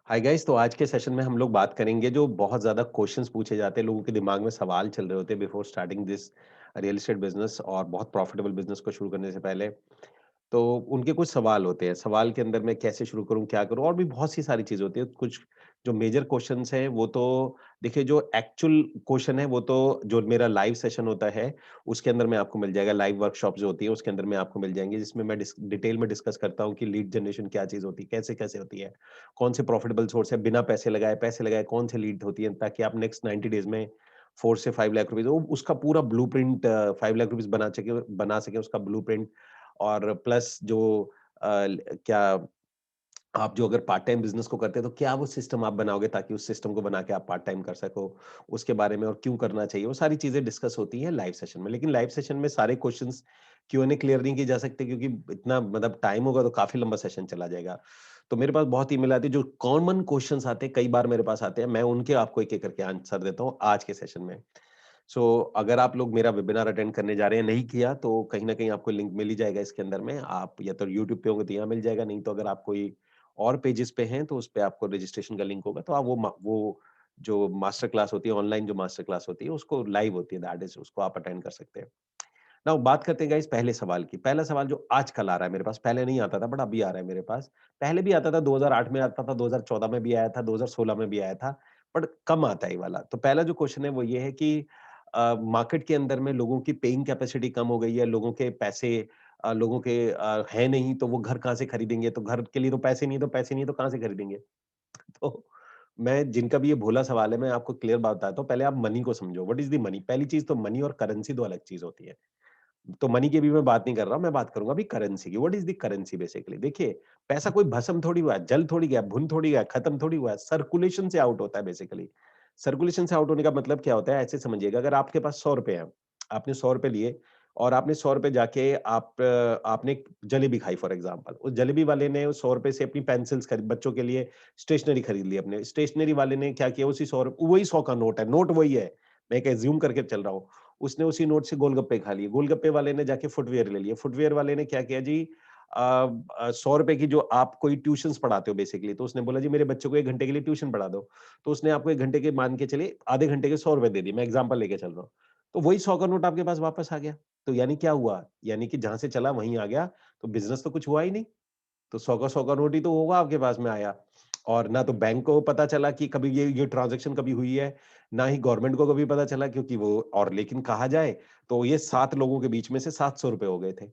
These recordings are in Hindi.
हाय गाइस, तो आज के सेशन में हम लोग बात करेंगे जो बहुत ज़्यादा क्वेश्चंस पूछे जाते हैं, लोगों के दिमाग में सवाल चल रहे होते हैं before starting this real estate business और बहुत प्रॉफिटेबल बिज़नेस को शुरू करने से पहले। तो उनके कुछ सवाल होते हैं, सवाल के अंदर मैं कैसे शुरू करूँ, क्या करूँ और भी बहुत सी सारी चीज़ें होती हैं। कुछ जो मेजर क्वेश्चन्स हैं वो तो देखिए जो एक्चुअल क्वेश्चन है वो तो जो मेरा लाइव सेशन होता है, उसके अंदर में आपको मिल जाएगा। लाइव वर्कशॉप जो होती है उसके अंदर में आपको मिल जाएँगे जिसमें मैं डिटेल में डिस्कस करता हूँ कि लीड जनरेशन क्या चीज़ होती है, कैसे-कैसे होती है, कौन से प्रॉफिटेबल सोर्स है, बिना पैसे लगाए कौन से लीड होती है ताकि आप नेक्स्ट 90 डेज़ में 4 से 5 लाख रुपए वो उसका पूरा ब्लूप्रिंट 5 लाख रुपीज़ बना सके उसका ब्लूप्रिंट और प्लस जो क्या आप जो अगर पार्ट टाइम बिज़नेस को करते हैं, तो क्या वो सिस्टम आप बनाओगे ताकि उस सिस्टम को बना के आप पार्ट टाइम कर सको, उसके बारे में और क्यों करना चाहिए, वो सारी चीज़ें डिस्कस होती हैं लाइव सेशन में। लेकिन लाइव सेशन में सारे क्वेश्चन्स Q&A क्लियर नहीं किए जा सकते क्योंकि इतना मतलब टाइम होगा तो काफ़ी लंबा सेशन चला जाएगा। तो मेरे पास बहुत ईमेल आती है, जो कॉमन क्वेश्चन्स आते हैं, कई बार मेरे पास आते हैं, मैं उनके आपको एक-एक करके आंसर देता हूँ आज के सेशन में। सो अगर आप लोग मेरा वेबिनार अटेंड करने जा रहे हैं, नहीं किया तो कहीं न कहीं आपको लिंक मिल ही जाएगा इसके अंदर में। आप या तो यूट्यूब पे होंगे तो यहाँ मिल जाएगा, नहीं तो अगर आप कोई और पेजेज़ पे हैं तो उसपे आपको रजिस्ट्रेशन का लिंक होगा तो आप वो जो मास्टर क्लास होती है, ऑनलाइन जो मास्टर क्लास होती है, उसको लाइव होती है दैट इज़ उसको आप अटेंड कर सकते हैं। नाउ बात करते हैं गाइस पहले सवाल की। पहला सवाल जो आजकल आ रहा है मेरे पास, पहले नहीं आता था बट अभी आ रहा है मेरे पास। पहले भी आता था 2008 में आता था, 2014 में भी आया था, 2016 में भी आया था, बट कम आता है ये वाला। तो पहला जो क्वेश्चन है वो ये है कि मार्केट के अंदर में लोगों की पेइंग कैपेसिटी कम हो गई है, लोगों के पैसे लोगों के हैं नहीं तो वो घर कहाँ से खरीदेंगे? तो घर के लिए तो पैसे नहीं है, तो पैसे नहीं है तो कहाँ से खरीदेंगे? तो मैं जिनका भी ये भोला सवाल है मैं आपको क्लियर बात बताता हूँ। पहले आप मनी को समझो। What is the money? पहली चीज़ तो मनी और करेंसी 2 अलग चीज़ होती है। तो मनी की भी मैं बात नहीं कर रहा हूँ, मैं बात करूँगा अभी करेंसी की। What is the currency basically? देखिए, पैसा कोई भस्म थोड़ी हुआ है, जल थोड़ी गया, भुन थोड़ी गया, खत्म थोड़ी हुआ है, सर्कुलेशन से आउट होता है बेसिकली। सर्कुलेशन से आउट होने का मतलब क्या होता है? ऐसे समझिएगा अगर आपके पास ₹100 हैं, आपने ₹100 लिए और आपने ₹100 जाके आपने एक जलेबी खाई फॉर एग्ज़ाम्पल। उस जलेबी वाले ने उस ₹100 से अपनी पेंसिल्स खरीद बच्चों के लिए स्टेशनरी खरीद ली अपने। स्टेशनरी वाले ने क्या किया उसी 100 वही 100 का नोट है, नोट वही है। मैं एक अज़्यूम करके चल रहा हूँ। उसने उसी नोट से गोलगप्पे खा लिए। गोलगप्पे वाले ने जाके फुटवियर ले लिए। फुटवियर वाले ने क्या किया जी ₹100 की जो आप कोई ट्यूशन्स पढ़ाते हो बेसिकली, तो उसने बोला जी मेरे बच्चे को 1 घंटे के लिए ट्यूशन पढ़ा दो। तो उसने आपको 1 घंटे के मान के चलिए आधे घंटे के ₹100 दे दिए। मैं एग्ज़ाम्पल लेके चल रहा हूँ। तो वही 100 का नोट आपके पास वापस आ गया। तो यानी क्या हुआ? यानी कि जहाँ से चला वहीं आ गया, तो बिज़नेस तो कुछ हुआ ही नहीं। तो 100 का नोट ही तो होगा आपके पास में आया और ना तो बैंक को पता चला कि कभी ये ट्रांज़ैक्शन कभी हुई है, ना ही गवर्नमेंट को कभी पता चला क्योंकि वो और लेकिन कहा जाए तो ये 7 लोगों के बीच में से ₹700 हो गए थे।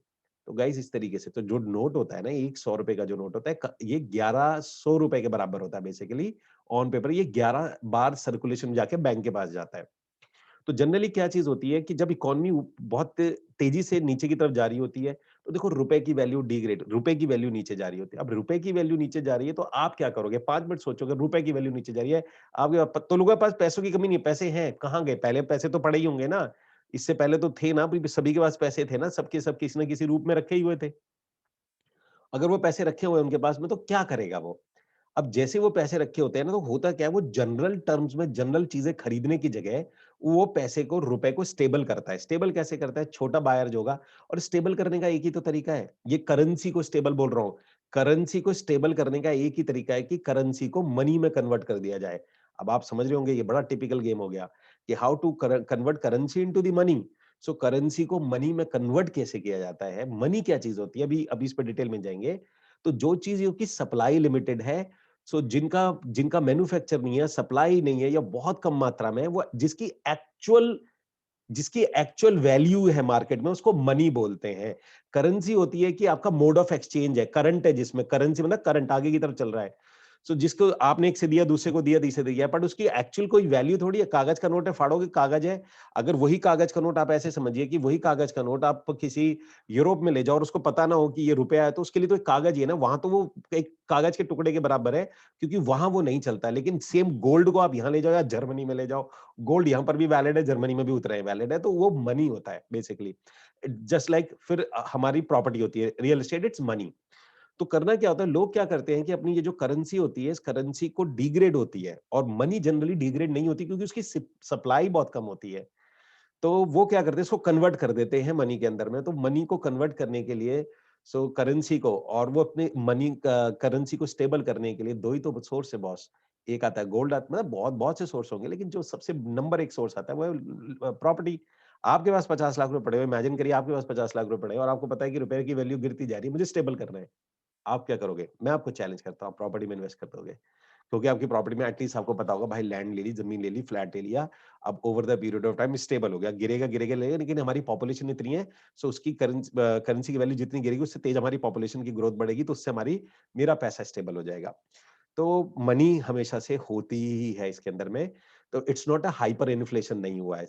तो गाइस इस तरीके से तो जो नोट होता है ना, एक ₹100 का जो नोट होता है ये ₹1100 के बराबर होता है बेसिकली ऑन पेपर ये 11 बार सर्कुलेशन में जाके बैंक के पास जाता है। तो जनरली क्या चीज़ होती है कि जब इकोनॉमी बहुत तेज़ी से नीचे की तरफ जा रही होती है, तो देखो रुपए की वैल्यू डिग्रेड रुपए की वैल्यू नीचे जा रही होती है। अब रुपए की वैल्यू नीचे जा रही है, तो आप क्या करोगे? 5 मिनट सोचोगे, रुपए की वैल्यू नीचे जा रही है, आपके तो लोगों के पास पैसों की कमी नहीं है, पैसे हैं, कहाँ गए? पहले पैसे तो पड़े ही होंगे ना, इससे पहले तो थे ना, अभी सभी के पास पैसे थे ना, सबके सब किसी न किसी रूप में रखे ही हुए थे। अगर वो पैसे रखे हुए हैं उनके पास में, तो क्या करेगा वो? अब जैसे वो पैसे रखे होते हैं ना, तो होता क्या है, वो जनरल टर्म्स में जनरल चीज़ें खरीदने की जगह, वो पैसे को, रुपए को स्टेबल करता है। स्टेबल कैसे करता है? छोटा बायर जो होगा और स्टेबल करने का एक ही तो तरीका है। ये करेंसी को स्टेबल बोल रहा हूँ। करेंसी को स्टेबल करने का एक ही तरीका है कि करेंसी को मनी में कन्वर्ट कर दिया जाए। अब आप समझ रहे होंगे, ये बड़ा टिपिकल गेम हो गया कि how to convert currency into the money. So currency को मनी में कन्वर्ट कैसे किया जाता है? मनी क्या चीज़ होती है? अभी अभी इस पे डिटेल में जाएँगे। तो जो चीज़ की सप्लाई लिमिटेड है सो जिनका जिनका मैन्युफैक्चर नहीं है, सप्लाई नहीं है या बहुत कम मात्रा में है, वो जिसकी एक्चुअल वैल्यू है मार्केट में उसको मनी बोलते हैं। करेंसी होती है कि आपका मोड ऑफ एक्सचेंज है, करंट है जिसमें करेंसी मतलब करंट आगे की तरफ चल रहा है। सो जिसको आपने एक से दिया, दूसरे को दिया, तीसरे दिया, बट उसकी एक्चुअल कोई वैल्यू थोड़ी है। कागज का नोट है, फाड़ोगे कागज है। अगर वही कागज का नोट आप ऐसे समझिए कि वही कागज का नोट आप किसी यूरोप में ले जाओ और उसको पता ना हो कि ये रुपया है, तो उसके लिए तो एक कागज ही है ना, वहां तो वो एक कागज के टुकड़े के बराबर है क्योंकि वहां वो नहीं चलता। लेकिन सेम गोल्ड को आप यहाँ ले जाओ या जर्मनी में ले जाओ, गोल्ड यहाँ पर भी वैलिड है, जर्मनी में भी उतना ही वैलिड है, तो वो मनी होता है बेसिकली। जस्ट लाइक फिर हमारी प्रॉपर्टी होती है, रियल एस्टेट इट्स मनी। तो करना क्या होता है, लोग क्या करते हैं कि अपनी ये जो करेंसी होती है, इस करेंसी को डिग्रेड होती है और मनी जनरली डिग्रेड नहीं होती क्योंकि उसकी सप्लाई बहुत कम होती है। तो वो क्या करते हैं, इसको कन्वर्ट कर देते हैं मनी के अंदर में। तो मनी को कन्वर्ट करने के लिए सो करेंसी को और वो अपने मनी करेंसी को स्टेबल करने के लिए 2 ही तो सोर्स है बॉस। एक आता है गोल्ड आता मतलब बहुत बहुत से सोर्स होंगे लेकिन जो सबसे नंबर 1 सोर्स आता है वो है प्रॉपर्टी। आपके पास 50 लाख रुपए पड़े हुए इमेजिन करिए आपके पास 50 लाख रुपए पड़े हैं और आपको पता है कि रुपए की वैल्यू गिरती जा रही है, मुझे स्टेबल करना है। आप क्या करोगे? मैं आपको चैलेंज करता हूँ, आप प्रॉपर्टी में इन्वेस्ट कर दोगे। क्योंकि आपकी प्रॉपर्टी में एटलीस्ट आपको पता होगा भाई लैंड ले ली, ज़मीन ले ली, फ्लैट ले लिया, अब over the period of time stable हो गया। गिरेगा, गिरेगा, लेगा लेकिन हमारी पॉपुलेशन इतनी है सो उसकी करेंसी की वैल्यू जितनी गिरेगी उससे तेज़ हमारी पॉपुलेशन की ग्रोथ बढ़ेगी तो उससे हमारी मेरा पैसा स्टेबल हो जाएगा। तो मनी हमेशा से होती ही है इसके अंदर में, तो it's not a hyper inflation नहीं हुआ है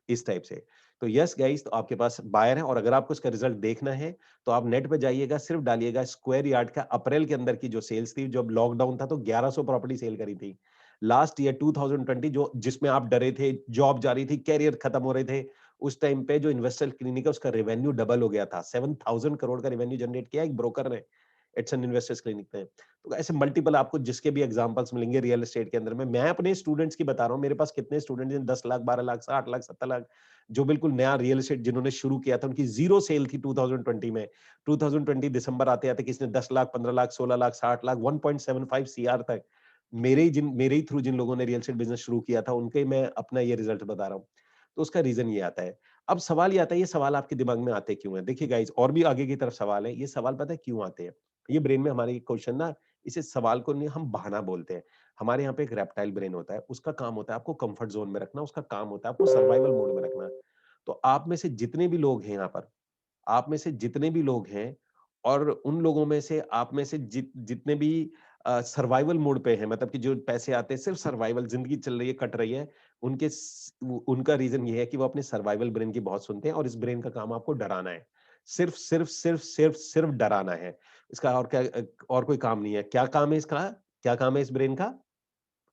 इस टाइप से। तो यस गाइस तो आपके पास बायर है और अगर आपको इसका रिजल्ट देखना है, तो आप नेट पे जाइएगा, सिर्फ डालिएगा स्क्वायर यार्ड का अप्रैल के अंदर की जो सेल्स थी, जब लॉकडाउन था तो 1100 प्रॉपर्टी सेल करी थी। लास्ट ईयर 2020 जो जिसमें आप डरे थे, जॉब जा रही थी, करियर खत्म हो रहे थे, उस टाइम पे जो इन्वेस्टर क्लिनिक है उसका रेवेन्यू डबल हो गया था। 7000 करोड़ का रेवेन्यू जनरेट किया एक ब्रोकर ने, इट्स एन इन्वेस्टर्स क्लिनिक ने। तो ऐसे मल्टीपल आपको जिसके भी एग्जांपल्स मिलेंगे रियल एस्टेट के अंदर में। मैं अपने स्टूडेंट्स की बता रहा हूँ, मेरे पास कितने स्टूडेंट्स हैं 10 लाख, 12 लाख, 60 लाख, 70 लाख, जो बिल्कुल नया रियल एस्टेट जिन्होंने शुरू किया था, उनकी ज़ीरो सेल थी 2020 में। 2020 दिसंबर आते-आते किसी ने 10 लाख, 15 लाख, 16 लाख, 60 लाख, 1.75 सीआर तक मेरे ही थ्रू जिन लोगों ने रियल एस्टेट बिज़नेस शुरू किया था, उनके मैं अपना ये रिजल्ट बता रहा हूँ। तो उसका रीज़न ये आता है। अब सवाल ये आता है, ये सवाल आपके दिमाग में आते क्यों हैं? देखिए गाइज़ और भी आगे की तरफ सवाल है, ये सवाल पता है क्यों आते हैं? ये ब्रेन में हमारे क्वेश्चन ना इसे सवाल को नहीं हम बहाना बोलते हैं। हमारे यहाँ पे एक रेप्टाइल ब्रेन होता है, उसका काम होता है आपको कंफर्ट ज़ोन में रखना, उसका काम होता है आपको सर्वाइवल मोड में रखना। तो आप में से जितने भी लोग हैं यहाँ पर, आप में से जितने भी लोग हैं और उन लोगों में से आप में से जितने भी सर्वाइवल मोड पे हैं मतलब कि जो पैसे आते हैं सिर्फ सर्वाइवल ज़िंदगी चल रही है, कट रही है, उनका रीज़न ये है कि वो अपने सर्वाइवल ब्रेन की बहुत सुनते हैं और इस ब्रेन का काम आपको डराना है। सिर्फ डराना है। इसका और क्या और कोई काम नहीं है। क्या काम है इसका? क्या काम है इस ब्रेन का?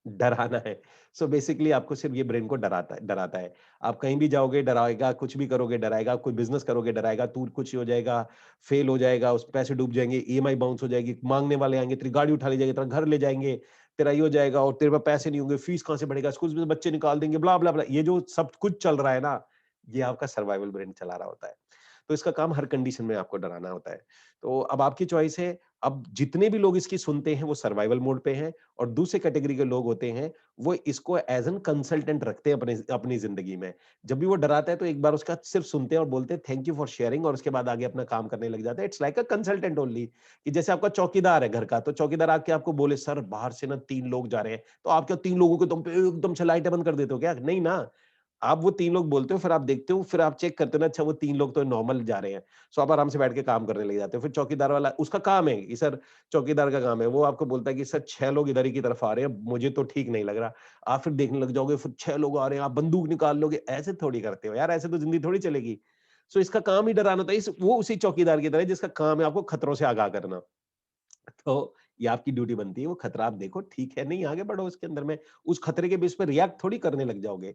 डराना है। सो बेसिकली आपको सिर्फ़ ये ब्रेन को डराता है। आप कहीं भी जाओगे डराएगा, कुछ भी करोगे डराएगा, कोई बिज़नेस करोगे डराएगा, तू कुछ हो जाएगा, फेल हो जाएगा, उस पैसे डूब जाएँगे, ईएमआई बाउंस हो जाएगी, माँगने वाले आएँगे, तेरी गाड़ी उठा ले जाएँगे, तेरा घर ले जाएँगे, तेरा ये हो जाएगा और तेरे पास पैसे नहीं होंगे, फीस कहाँ से भरेगा, स्कूल में बच्चे निकाल देंगे, ब्ला, ब्ला, ब्ला। ये जो सब कुछ चल रहा है ना, ये आपका सर्वाइवल ब्रेन चला रहा होता है। तो इसका काम हर कंडीशन में आपको डराना होता है। तो अब आपकी चॉइस है, अब जितने भी लोग इसकी सुनते हैं वो सर्वाइवल मोड पे हैं और दूसरे कैटेगरी के लोग होते हैं वो इसको एज़ एन कंसल्टेंट रखते हैं अपने अपनी ज़िंदगी में। जब भी वो डराता है तो एक बार उसका सिर्फ़ सुनते हैं और बोलते हैं थैंक यू फॉर शेयरिंग और उसके बाद आगे अपना काम करने लग जाते हैं। It's like a consultant only कि जैसे आपका चौकीदार है घर का, तो चौकीदार आके आपको बोले सर बाहर से ना 3 लोग जा रहे हैं, तो आप क्या 3 लोगों के दम पे एकदम से लाइटें बंद कर देते हो क्या? नहीं ना। आप वो 3 लोग बोलते हो, फिर आप देखते हो, फिर आप चेक करते हो ना अच्छा वो 3 लोग तो नॉर्मल जा रहे हैं। सो आप आराम से बैठ के काम करने लग जाते हो। फिर चौकीदार वाला उसका काम है कि सर चौकीदार का काम है, वो आपको बोलता है कि सर 6 लोग इधर ही की तरफ आ रहे हैं, मुझे तो ठीक नहीं लग रहा। आप फिर देखने लग जाओगे, फिर 6 लोग आ रहे हैं, आप बंदूक निकाल लोगे, ऐसे थोड़ी करते हो यार, ऐसे तो ज़िंदगी थोड़ी चलेगी। सो इसका काम ही डराना होता है, इस वो उसी चौकीदार की तरह है जिसका काम है आपको खतरों से आगाह करना। तो ये आपकी ड्यूटी बनती है, वो खतरा आप देखो ठीक है, नहीं आगे बढ़ो उसके अंदर में, उस खतरे के बेस पे रिएक्ट थोड़ी करने लग जाओगे।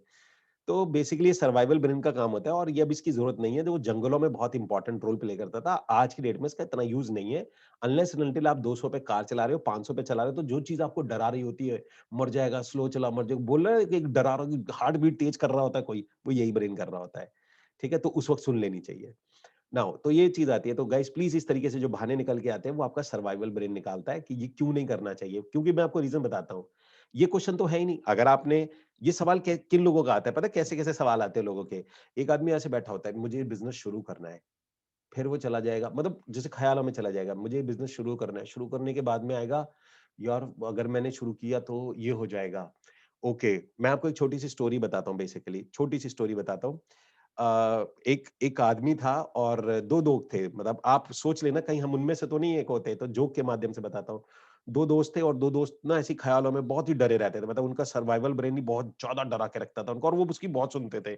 तो बेसिकली ये सर्वाइवल ब्रेन का काम होता है और ये अब इसकी ज़रूरत नहीं है, जो जंगलों में बहुत इंपॉर्टेंट रोल प्ले करता था। आज की डेट में इसका इतना यूज़ नहीं है। अनलेस एंड अनटिल आप 200 पे कार चला रहे हो, 500 पे चला रहे हो, तो जो चीज़ आपको डरा रही होती है, मर जाएगा, स्लो चला, मर जाएगा, बोल रहा है कि डरा रहा हार्ट बीट तेज़ कर रहा होता है कोई, वो यही ब्रेन कर रहा होता है। ठीक है? तो उस वक़्त सुन लेनी चाहिए। नाउ तो ये चीज़ आती है, तो गाइस प्लीज़ इस तरीके से जो बहाने निकल के आते हैं, वो आपका सर्वाइवल ब्रेन निकालता है कि ये क्यों नहीं करना चाहिए। क्योंकि मैं आपको रीज़न बताता हूँ। ये क्वेश्चन तो है ही नहीं। अगर आपने ये सवाल कै किन लोगों का आता है, पता है कैसे-कैसे सवाल आते हैं लोगों के? एक आदमी ऐसे बैठा होता है, मुझे बिज़नेस शुरू करना है। फिर वो चला जाएगा मतलब जैसे ख़्यालों में चला जाएगा, मुझे बिज़नेस शुरू करना है। शुरू करने के बाद में आएगा, यार अगर मैंने शुरू किया तो ये हो जाएगा। ओके, मैं आपको एक छोटी-सी स्टोरी बताता हूँ बेसिकली, छोटी-सी स्टोरी बताता हूँ। एक एक आदमी था और 2 लोग थे, मतलब आप सोच लेना कहीं हम उनमें से तो नहीं एक होते, तो जोक के माध्यम से बताता हूँ। 2 दोस्त थे और 2 दोस्त ना ऐसे ही ख़्यालों में बहुत ही डरे रहते थे, मतलब उनका सर्वाइवल ब्रेन ही बहुत ज़्यादा डरा के रखता था उनको और वो उसकी बहुत सुनते थे।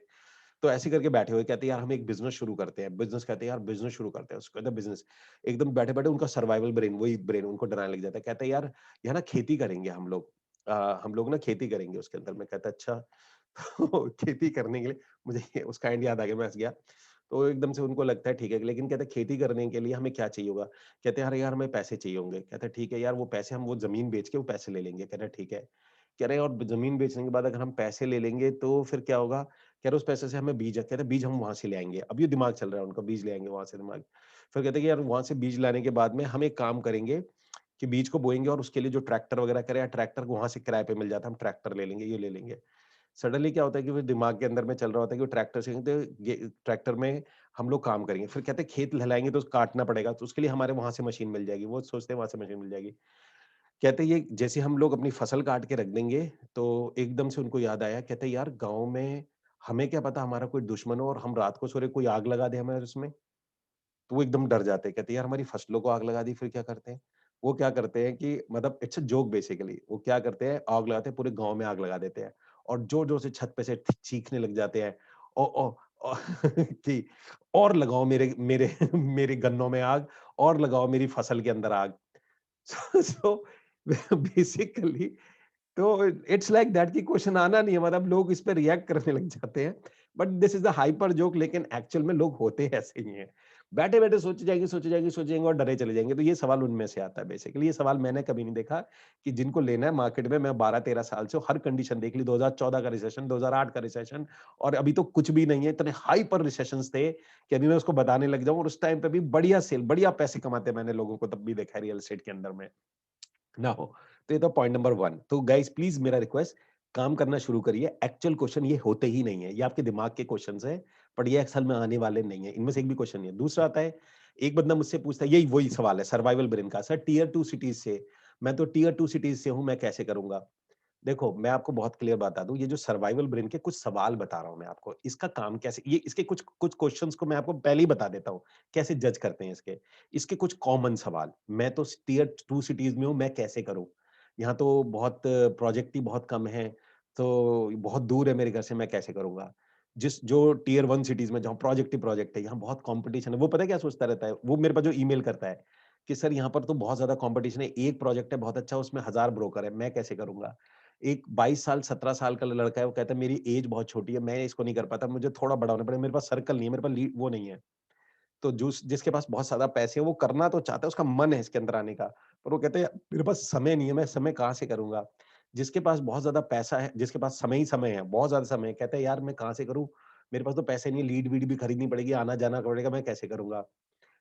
तो ऐसे करके बैठे हुए कहते हैं यार हम एक बिज़नेस शुरू करते हैं। बिज़नेस कहते हैं यार बिज़नेस शुरू करते हैं। उसको कहते हैं बिज़नेस। एकदम बैठे-बैठे उनका सर्वाइवल ब्रेन वही ब्रेन उनको डराने लग जाता है। कहते हैं यार यहाँ ना खेती करेंगे हम लोग। हम लोग ना खेती करेंगे उसके अंदर। मैं कहता अच्छा तो खेती करने के लिए मुझे उसका एंड याद आ गया, मैं हँस गया। तो एकदम से उनको लगता है ठीक है, लेकिन कहते हैं खेती करने के लिए हमें क्या चाहिए होगा? कहते हैं अरे यार हमें पैसे चाहिए होंगे। कहते हैं ठीक है यार वो पैसे हम वो ज़मीन बेच के वो पैसे ले लेंगे। कह रहे ठीक है। कह रहे और ज़मीन बेचने के बाद अगर हम पैसे ले लेंगे तो फिर क्या होगा? कह रहे उस पैसे से हमें बीज कहते हैं बीज हम वहाँ से ले आएँगे। अब ये दिमाग चल रहा है उनका बीज ले आएँगे वहाँ से दिमाग। फिर कहते हैं कि यार वहाँ से बीज लाने के बाद में हम एक काम करेंगे कि बीज को बोएँगे और उसके लिए जो ट्रैक्टर वगैरह करे या ट्रैक्टर को वहाँ से किराए पे मिल जाता है, हम ट्रैक्टर ले लेंगे, ये ले लेंगे। सडनली क्या होता है कि वो दिमाग के अंदर में चल रहा होता है कि वो ट्रैक्टर से तो ये ट्रैक्टर में हम लोग काम करेंगे। फिर कहते हैं खेत लहलाएँगे तो काटना पड़ेगा, तो उसके लिए हमारे वहाँ से मशीन मिल जाएगी। वो सोचते हैं वहाँ से मशीन मिल जाएगी। कहते हैं ये जैसे हम लोग अपनी फसल काट के रख देंगे, तो एकदम से उनको याद आया, कहते हैं यार गाँव में हमें क्या पता हमारा कोई दुश्मन हो और हम रात को सो रहे कोई आग लगा दे हमारे उसमें। तो वो एकदम डर जाते हैं, कहते हैं यार हमारी फसलों को आग लगा दी फिर क्या करते हैं? वो क्या करते हैं कि मतलब इट्स अ जोक बेसिकली वो क्या करते हैं आग लगाते हैं, पूरे गाँव में आग लगा देते हैं और ज़ोर-ज़ोर से छत पे से चीखने लग जाते हैं। ओ ओ ओ कि और लगाओ मेरे मेरे मेरे गन्नों में आग और लगाओ मेरी फसल के अंदर आग। सो बेसिकली तो इट्स लाइक दैट कि क्वेश्चन आना नहीं है मतलब लोग इस पे रिएक्ट करने लग जाते हैं। But this is the hyper joke लेकिन एक्चुअल में लोग होते ऐसे ही हैं। बैठे-बैठे सोचे जाएँगे, सोचे जाएँगे, सोचे जाएँगे और डरे चले जाएँगे। तो ये सवाल उनमें से आता है बेसिकली। ये सवाल मैंने कभी नहीं देखा कि जिनको लेना है मार्केट में मैं 12-13 साल से हूँ, हर कंडीशन देख ली 2014 का रिसेशन, 2008 का रिसेशन और अभी तो कुछ भी नहीं है। इतने हाइपर रिसेशंस थे कि अभी मैं उसको बताने लग जाऊँ और उस टाइम पे भी बढ़िया सेल, बढ़िया पैसे कमाते मैंने लोगों को तब भी देखा है रियल एस्टेट के अंदर में। ना हो। तो ये तो पॉइंट नंबर 1 तो गाइस प्लीज़ मेरा रिक्वेस्ट काम करना शुरू करिए। एक्चुअल क्वेश्चन ये होते ही नहीं है। ये आपके दिमाग के क्वेश्चन्स हैं, बट ये असल में आने वाले नहीं है। इनमें से एक भी क्वेश्चन नहीं है। दूसरा आता है, एक बंदा मुझसे पूछता है यही वही सवाल है सर्वाइवल ब्रेन का। सर टियर 2 सिटीज़ से मैं तो टियर 2 सिटीज़ से हूँ, मैं कैसे करूँगा? देखो, मैं आपको बहुत क्लियर बता दूँ, ये जो सर्वाइवल ब्रेन के कुछ सवाल बता रहा हूँ मैं आपको, इसका काम कैसे ये इसके कुछ कुछ क्वेश्चन्स को मैं आपको पहले ही बता देता हूँ, कैसे जज करते हैं इसके। इसके कुछ कॉमन सवाल, मैं तो टियर 2 सिटीज़ में हूँ, मैं कैसे करूँ? यहाँ तो बहुत प्रोजेक्ट ही बहुत कम हैं, तो बहुत दूर है मेरे घर से, मैं कैसे करूँगा? जिस जो टियर 1 सिटीज़ में जहाँ प्रोजेक्ट ही प्रोजेक्ट है, यहाँ बहुत कॉम्पिटिशन है, वो पता है क्या सोचता रहता है? वो मेरे पास जो ईमेल करता है, कि सर यहाँ पर तो बहुत ज़्यादा कॉम्पिटिशन है, एक प्रोजेक्ट है बहुत अच्छा, उसमें 1000 ब्रोकर है, मैं कैसे करूँगा? एक 22 साल, 17 साल का लड़का है, वो कहता है मेरी ऐज बहुत छोटी है, मैं इसको नहीं कर पाता, मुझे थोड़ा बड़ा होना पड़ेगा, मेरे पास सर्कल नहीं है, मेरे पास ली वो नहीं है। तो जिसके पास बहुत ज़्यादा पैसे हैं, वो करना तो चाहता है, उसका मन है इसके अंदर आने का, पर वो कहते हैं मेरे पास समय नहीं है, मैं समय कहाँ से करूँगा? जिसके पास बहुत ज़्यादा पैसा है, जिसके पास समय ही समय है, बहुत ज़्यादा समय है, कहता है यार मैं कहाँ से करूँ? मेरे पास तो पैसे नहीं है, लीड-वीड भी खरीदनी पड़ेगी, आना-जाना पड़ेगा, मैं कैसे करूँगा?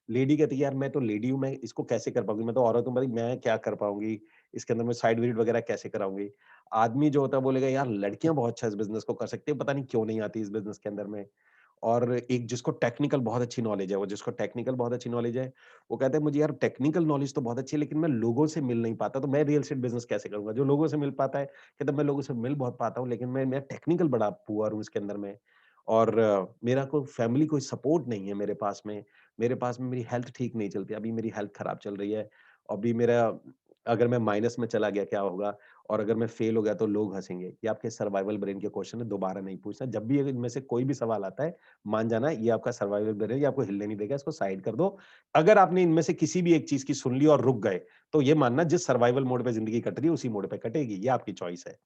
लेडी कहती है यार मैं तो लेडी हूँ, मैं इसको कैसे कर पाऊँगी? मैं तो औरत हूँ भाई, मैं क्या कर पाऊँगी? इसके अंदर मैं साइड विजिट वगैरह कैसे कराऊँगी? आदमी जो होता है बोलेगा यार लड़कियाँ बहुत अच्छा इस बिज़नेस को कर सकती हैं, पता नहीं क्यों नहीं आती इस बिज़नेस के अंदर में। और एक जिसको टेक्निकल बहुत अच्छी नॉलेज है, वो जिसको टेक्निकल बहुत अच्छी नॉलेज है, वो कहता है मुझे यार टेक्निकल नॉलेज तो बहुत अच्छी है लेकिन मैं लोगों से मिल नहीं पाता, तो मैं रियल एस्टेट बिज़नेस कैसे करूँगा? जो लोगों से मिल पाता है, कहता है मैं लोगों से मिल बहुत पाता हूँ लेकिन मैं टेक्निकल बड़ा पुअर हूँ इसके अंदर में। और मेरा कोई फैमिली कोई सपोर्ट नहीं है मेरे पास में। मेरे पास में मेरी हेल्थ ठीक नहीं चलती, अभी मेरी हेल्थ खराब चल रही है। अभी मेरा अगर मैं माइनस में चला गया क्या होगा? और अगर मैं फेल हो गया तो लोग हँसेंगे। ये आपके सर्वाइवल ब्रेन के क्वेश्चन है, दोबारा नहीं पूछना। जब भी अगर इनमें से कोई भी सवाल आता है, मान जाना ये आपका सर्वाइवल ब्रेन है, ये आपको हिलने नहीं देगा, इसको साइड कर दो। अगर आपने इनमें से किसी भी एक चीज़ की सुन ली और रुक गए, तो ये मानना जिस सर्वाइवल मोड पे ज़िंदगी कट रही है, उसी मोड पे कटेगी। ये आपकी चॉइस है।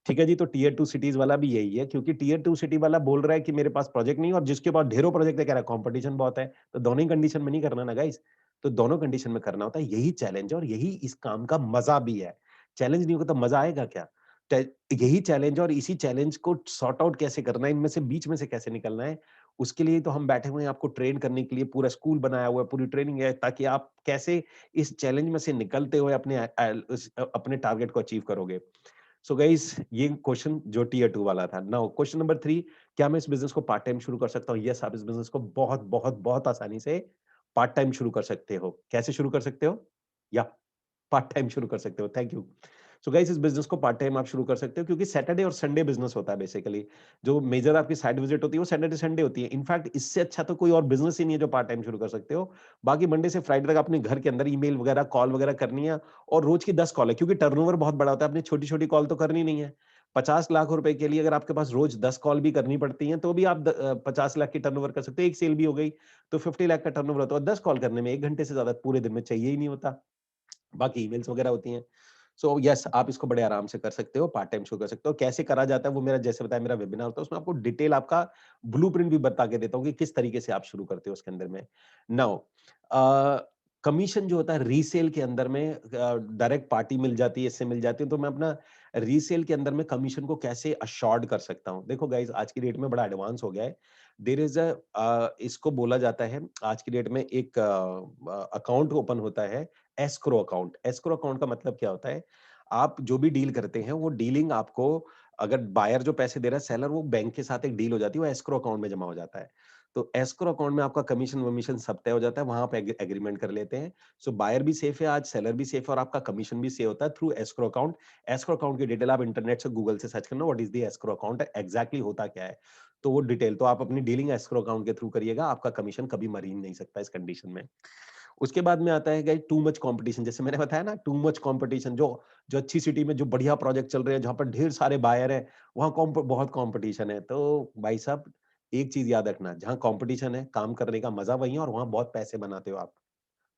ठीक है जी, तो टियर 2 सिटीज़ वाला भी यही है क्योंकि टियर 2 सिटी वाला बोल रहा है कि मेरे पास प्रोजेक्ट नहीं है और जिसके पास ढेरों प्रोजेक्ट है कह रहा है कॉम्पिटिशन बहुत है, तो दोनों ही कंडीशन में नहीं करना ना गाइस। तो दोनों कंडीशन में करना होता है, यही चैलेंज है और यही इस काम का मज़ा भी है। चैलेंज नहीं होगा तो मज़ा आएगा क्या? टे यही चैलेंज है और इसी चैलेंज को सॉर्ट आउट कैसे करना है, इनमें से बीच में से कैसे निकलना है, उसके लिए तो हम बैठे हुए हैं आपको ट्रेन करने के लिए पूरा स्कूल बनाया हुआ है, पूरी ट्रेनिंग है ताकि आप कैसे इस चैलेंज में से निकलते हुए अपने टारगेट को अचीव करोगे। सो गाइस ये क्वेश्चन जो टियर 2 वाला था। नाउ क्वेश्चन नंबर 3 क्या मैं इस बिज़नेस को पार्ट टाइम शुरू कर सकता हूँ? यस आप इस बिज़नेस को बहुत, बहुत, बहुत आसानी से पार्ट टाइम शुरू कर सकते हो। कैसे शुरू कर सकते हो? या पार्ट टाइम शुरू कर सकते हो। Thank you. सो गाइस इस बिज़नेस को पार्ट टाइम आप शुरू कर सकते हो क्योंकि सैटरडे और संडे बिज़नेस होता है बेसिकली। जो मेजर आपकी साइड विजिट होती है वो सैटरडे संडे होती है। इनफैक्ट इससे अच्छा तो कोई और बिज़नेस ही नहीं है जो पार्ट टाइम शुरू कर सकते हो। बाकी मंडे से फ्राइडे तक अपने घर के अंदर ईमेल वगैरह, कॉल वगैरह करनी है और रोज़ की 10 कॉल है क्योंकि टर्नओवर बहुत बड़ा होता है। आपने छोटी-छोटी कॉल तो करनी नहीं है। 50 लाख रुपए के लिए अगर आपके पास रोज़ 10 कॉल भी करनी पड़ती हैं, तो भी आप 50 लाख की टर्नओवर कर सकते हो। एक सेल भी हो गई, तो 50 लाख का टर्नओवर होता है और 10 कॉल करने में 1 घंटे से ज़्यादा पूरे दिन में चाहिए ही नहीं होता। बाकी ईमेल्स वगैरह होती हैं। सो यस आप इसको बड़े आराम से कर सकते हो, पार्ट टाइम शुरू कर सकते हो। कैसे करा जाता है वो मेरा जैसे बताया मेरा वेबिनार होता है, उसमें आपको डिटेल आपका ब्लूप्रिंट भी बता के देता हूँ कि किस तरीके से आप शुरू करते हो उसके अंदर में। नाउ कमीशन जो होता है रीसेल के अंदर में डायरेक्ट पार्टी मिल जाती है, इससे मिल जाती है, तो मैं अपना रीसेल के अंदर में कमीशन को कैसे अश्योर्ड कर सकता हूँ? देखो गाइस, आज की डेट में बड़ा एडवांस हो गया है। देयर इज़ इसको बोला जाता है आज की डेट में एक अकाउंट ओपन होता है, एस्क्रो अकाउंट। एस्क्रो अकाउंट का मतलब क्या होता है? आप जो भी डील करते हैं, वो डीलिंग आपको, अगर बायर जो पैसे दे रहा है, सेलर, वो बैंक के साथ एक डील हो जाती है, वो एस्क्रो अकाउंट में जमा हो जाता है। तो एस्क्रो अकाउंट में आपका कमीशन-वमीशन सब तय हो जाता है, वहाँ पे एग्रीमेंट कर लेते हैं। सो बायर भी सेफ है आज, सेलर भी सेफ है और आपका कमीशन भी सेव होता है through escrow account. Escrow account की डिटेल आप इंटरनेट से, गूगल से सर्च करना, what is the escrow account, exactly होता क्या है? तो वो डिटेल तो आप अपनी डीलिंग एस्क्रो अकाउंट के थ्रू करिएगा, आपका कमीशन कभी मर ही नहीं सकता इस कंडीशन में। उसके बाद में आता है गाइस टू मच कॉम्पिटिशन, जैसे मैंने बताया ना, टू मच कॉम्पिटिशन, जो जो अच्छी सिटी में जो बढ़िया प्रोजेक्ट चल रहे हैं, जहाँ पर ढेर सारे बायर हैं, वहाँ बहुत कॉम्पिटिशन है। तो भाई साहब, एक चीज़ याद रखना, जहाँ कॉम्पिटिशन है, काम करने का मज़ा वही है और वहाँ बहुत पैसे बनाते हो आप।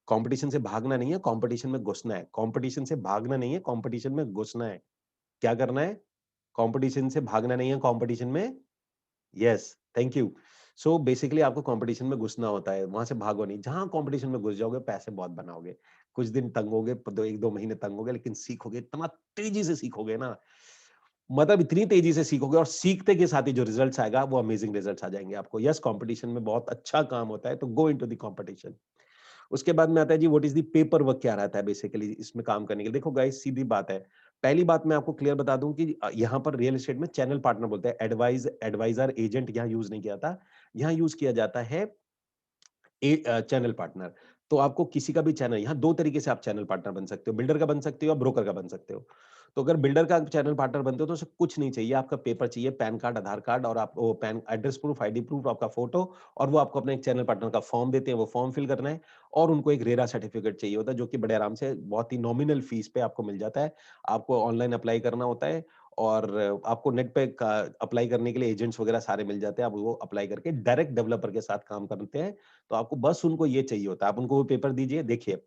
कॉम्पिटिशन से भागना नहीं है, कॉम्पिटिशन में घुसना है। कॉम्पिटिशन से भागना नहीं है, कॉम्पिटिशन में घुसना है। क्या करना है? कॉम्पिटिशन से भागना नहीं है, कॉम्पिटिशन में, yes, thank you. So basically आपको कॉम्पिटिशन में घुसना होता है, वहाँ से भागो नहीं। जहाँ कॉम्पिटिशन में घुस जाओगे, पैसे बहुत बनाओगे। कुछ दिन तंगोगे, प दो 1-2 महीने तंगोगे, लेकिन सीखोगे, इतना तेज़ी से सीखोगे ना, मतलब इतनी तेज़ी से सीखोगे और सीखते के साथ ही जो रिज़ल्ट्स आएगा, वो अमेज़िंग रिज़ल्ट्स आ जाएँगे आपको। यस, कॉम्पिटिशन में बहुत अच्छा काम होता है, तो गो इंटू द कॉम्पिटिशन। उसके बाद में आता है जी, what is the paper work, क्या रहता है बेसिकली इसमें काम करने के लिए। देखो गाइस, सीधी बात है। पहली बात मैं आपको क्लियर बता दूँ कि यहाँ पर रियल एस्टेट में चैनल पार्टनर बोलते हैं, एडवाइज़र, एजेंट यहाँ यूज़ नहीं किया जाता। यहाँ यूज़ किया जाता है चैनल पार्टनर। तो आपको किसी का भी चैनल, यहाँ 2 तरीके से आप चैनल पार्टनर बन सकते हो, बिल्डर का बन सकते हो या ब्रोकर का बन सकते हो। तो अगर बिल्डर का चैनल पार्टनर बनते हो तो उसे कुछ नहीं चाहिए, आपका पेपर चाहिए, पैन कार्ड, आधार कार्ड और आप वो pan address proof, ID proof, आपका फोटो, और वो आपको अपने एक चैनल पार्टनर का फॉर्म देते हैं, वो फॉर्म फिल करना है और उनको एक रेरा सर्टिफिकेट चाहिए होता है, जो कि बड़े आराम से बहुत ही नॉमिनल फीस पे आपको मिल जाता है। आपको ऑनलाइन अप्लाई करना होता है और आपको नेट पे का अप्लाई करने के लिए एजेंट्स वगैरह सारे मिल जाते हैं। आप वो अप्लाई करके डायरेक्ट डेवलपर के साथ काम करते हैं। तो आपको बस उनको ये चाहिए होता है। आप उनको वो पेपर दीजिए, देखिए,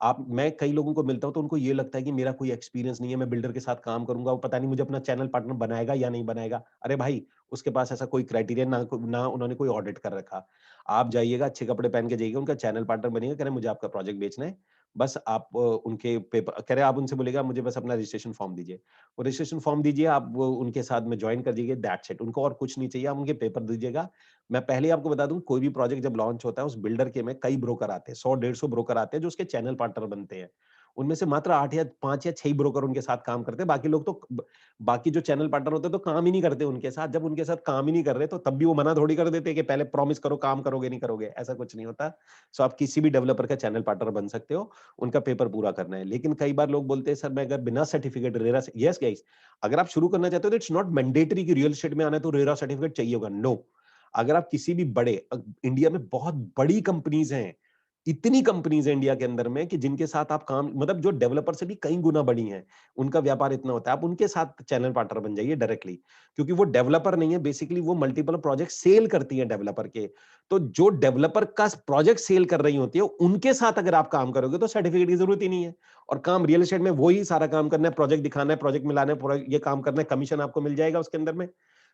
आप मैं कई लोगों को मिलता हूँ तो उनको ये लगता है कि मेरा कोई एक्सपीरियंस नहीं है, मैं बिल्डर के साथ काम करूँगा, वो पता नहीं मुझे अपना चैनल पार्टनर बनाएगा या नहीं बनाएगा। अरे भाई, उसके पास ऐसा कोई क्राइटेरिया ना उन्होंने कोई ऑडिट कर रखा। आप जाइएगा, अच्छे कपड़े पहन के जाइएगा, उनका चैनल पार्टनर बनिएगा, कह रहे हैं मुझे आपका प्रोजेक्ट बेचना है। बस आप उनके पेपर कह रहे हैं, आप उनसे बोलिएगा मुझे बस अपना रजिस्ट्रेशन फॉर्म दीजिए। वो रजिस्ट्रेशन फॉर्म दीजिए, आप वो उनके साथ में जॉइन कर जाइए, दैट्स इट। उनको और कुछ नहीं चाहिए, आप उनके पेपर दीजिएगा। मैं पहले ही आपको बता दूँ, कोई भी प्रोजेक्ट जब लॉन्च होता है, उस बिल्डर के में कई ब्रोकर आते हैं, 100 150 ब्रोकर आते हैं जो उसके चैनल पार्टनर बनते हैं। उनमें से मात्र 8 या 5 या 6 ही ब्रोकर उनके साथ काम करते हैं, बाकी लोग तो बाकी जो चैनल पार्टनर होते हैं तो काम ही नहीं करते उनके साथ। जब उनके साथ काम ही नहीं कर रहे, तो तब भी वो मना थोड़ी कर देते हैं कि पहले प्रॉमिस करो, काम करोगे, नहीं करोगे, ऐसा कुछ नहीं होता। सो आप किसी भी डेवलपर का चैनल पार्टनर बन सकते हो, उनका पेपर पूरा करना है। लेकिन कई बार लोग बोलते हैं सर मैं अगर बिना सर्टिफिकेट रेरा से, यस गाइस, अगर आप शुरू करना चाहते हो तो इट्स नॉट मैंडेटरी कि रियल एस्टेट में आना है तो रेरा सर्टिफिकेट चाहिए होगा, नो। अगर आप किसी भी बड़े इंडिया में बहुत बड़ी कंपनीज हैं, इतनी कंपनीज हैं इंडिया के अंदर में कि जिनके साथ आप काम, मतलब जो डेवलपर से भी कई गुना बड़ी हैं, उनका व्यापार इतना होता है, आप उनके साथ चैनल पार्टनर बन जाइए डायरेक्टली, क्योंकि वो डेवलपर नहीं है, बेसिकली वो मल्टीपल प्रोजेक्ट सेल करती हैं डेवलपर के। तो जो डेवलपर का प्रोजेक्ट सेल कर रही होती है, उनके साथ अगर आप काम करोगे तो सर्टिफिकेट की जरूरत ही नहीं है। और काम रियल एस्टेट में वही सारा काम करना है, प्रोजेक्ट दिखाना है, प्रोजेक्ट मिलाना है, ये काम करना है, कमीशन आपको मिल जाएगा उसके अंदर में।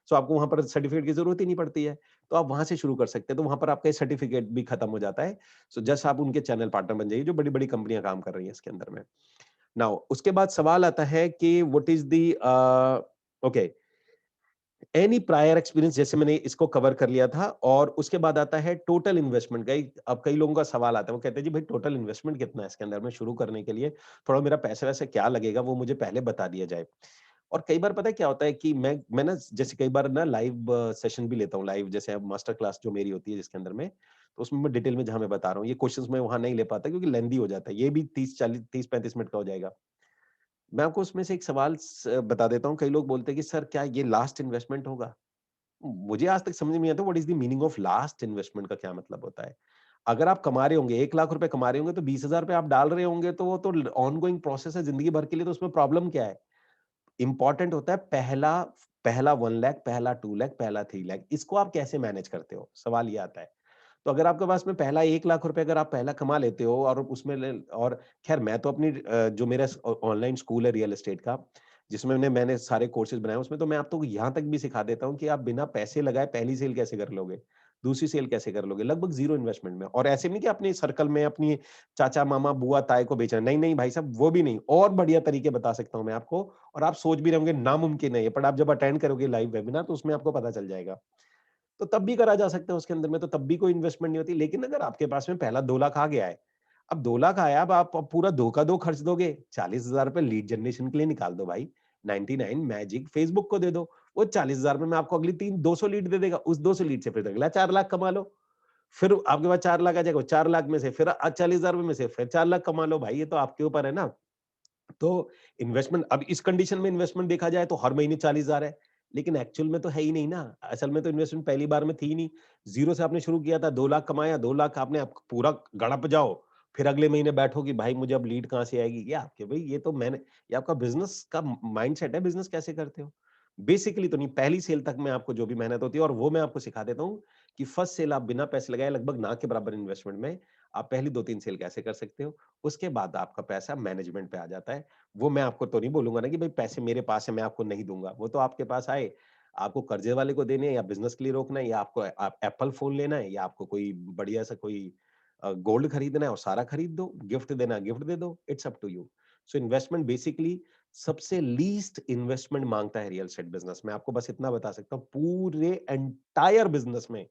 सो आपको वहां पर सर्टिफिकेट की जरूरत ही नहीं पड़ती है। तो आप वहां से शुरू कर सकते हैं, तो वहां पर आपका सर्टिफिकेट भी खत्म हो जाता है। सो जस्ट आप उनके चैनल पार्टनर बन जाइए, जो बड़ी बड़ी कंपनियां काम कर रही हैं इसके अंदर में। नाउ उसके बाद सवाल आता है कि what is the, okay, any prior experience, जैसे मैंने इसको कवर कर लिया था। और उसके बाद आता है टोटल इन्वेस्टमेंट। कई अब कई लोगों का सवाल आता है, वो कहते हैं जी भाई टोटल इन्वेस्टमेंट कितना है इसके अंदर में शुरू करने के लिए, थोड़ा मेरा पैसे वैसे क्या लगेगा वो मुझे पहले बता दिया जाए। और कई बार पता है क्या होता है कि मैं ना, जैसे कई बार ना लाइव सेशन भी लेता हूँ, लाइव जैसे अब मास्टर क्लास जो मेरी होती है जिसके अंदर में, तो उसमें मैं डिटेल में जहाँ मैं बता रहा हूँ, ये क्वेश्चंस मैं वहां नहीं ले पाता क्योंकि लेंदी हो जाता है, ये भी 30-35 मिनट का हो जाएगा। मैं आपको उसमें से एक सवाल बता देता हूँ। कई लोग बोलते हैं कि सर क्या ये लास्ट इन्वेस्टमेंट होगा? मुझे आज तक समझ में नहीं आता what is the meaning of last investment का क्या मतलब होता है। अगर आप कमा रहे होंगे, 1 लाख रुपए कमा रहे होंगे, तो 20,000 रुपए आप डाल रहे होंगे, तो वो तो ऑनगोइंग प्रोसेस है जिंदगी भर के लिए, तो उसमें प्रॉब्लम क्या है? इंपॉर्टेंट होता है पहला, पहला 1 लाख, पहला 2 लाख, पहला 3 लाख, इसको आप कैसे मैनेज करते हो, सवाल ये आता है। तो अगर आपके पास में पहला 1 लाख रुपए अगर आप पहला कमा लेते हो और उसमें और खैर मैं तो अपनी जो मेरा ऑनलाइन स्कूल है रियल एस्टेट का, जिसमें मैंने सारे कोर्सेज बनाए, उसमें तो मैं आप तो यहाँ तक भी सिखा देता हूँ कि आप बिना पैसे लगाए पहली सेल कैसे कर लोगे। दूसरी सेल कैसे कर लोगे? लगभग ज़ीरो इन्वेस्टमेंट में। और ऐसे नहीं कि अपने सर्कल में अपनी चाचा, मामा, बुआ, ताए को बेचना है। नहीं, नहीं भाई साहब वो भी नहीं। और बढ़िया तरीके बता सकता हूँ मैं आपको, और आप सोच भी रहे होंगे नामुमकिन है ये, बट आप जब अटेंड करोगे लाइव वेबिनार तो उसमें आपको पता चल जाएगा। तो तब भी करा जा सकता है उसके अंदर में, तो तब भी कोई इन्वेस्टमेंट नहीं होती। लेकिन अगर आपके पास में पहला 2 लाख आ गया है, अब 2 लाख आया, अब आप पूरा 2 का 2 खर्च दोगे, 40,000 रुपए लीड जनरेशन के लिए निकाल दो भाई। 99 मैजिक फेसबुक को दे दो। वो 40,000 में आपको अगली 3 200 लीड दे देगा। उस 200 लीड से फिर अगला 4 लाख कमा लो। फिर आपके पास 4 लाख आ जाएगा, 4 लाख में से फिर 40,000 में से फिर 4 लाख कमा लो भाई, ये तो आपके ऊपर है ना। तो इन्वेस्टमेंट, अब इस कंडीशन में इन्वेस्टमेंट देखा जाए तो हर महीने 40,000 है, लेकिन एक्चुअल में तो है ही नहीं ना। असल में तो इन्वेस्टमेंट पहली बार में थी ही नहीं। ज़ीरो से आपने शुरू किया था, 2 लाख कमाया, 2 लाख आपने आप पूरा गड़प जाओ, फिर अगले महीने बैठो कि भाई मुझे अब लीड कहाँ से आएगी? ये आपके भई ये तो मैंने ये आपका बिज़नेस का माइंडसेट है, बिज़नेस कैसे करते हो? बेसिकली तो नहीं, पहली सेल तक में आपको जो भी मेहनत होती है, और वो मैं आपको सिखा देता हूँ कि फर्स्ट सेल आप बिना पैसे लगाए लगभग ना के बराबर इन्वेस्टमेंट में आप पहली 2-3 सेल कैसे कर सकते हो। उसके बाद आपका पैसा मैनेजमेंट पे आ जाता है। वो मैं आपको तो नहीं बोलूँगा ना कि भई पैसे मेरे पास है, मैं आपको नहीं दूँगा। वो तो आपके पास आए, आपको कर्ज़े वाले को देने हैं या बिज़नेस के लिए रोकना है, या आपको आप एप्पल फ़ोन लेना है, या आपको कोई बढ़िया सा कोई गोल्ड खरीदना है और सारा खरीद दो, गिफ्ट देना है गिफ्ट दे दो, it's up to you. So investment basically सबसे लीस्ट इन्वेस्टमेंट माँगता है रियल एस्टेट बिज़नेस। मैं आपको बस इतना बता सकता हूँ, पूरे एंटायर बिज़नेस में,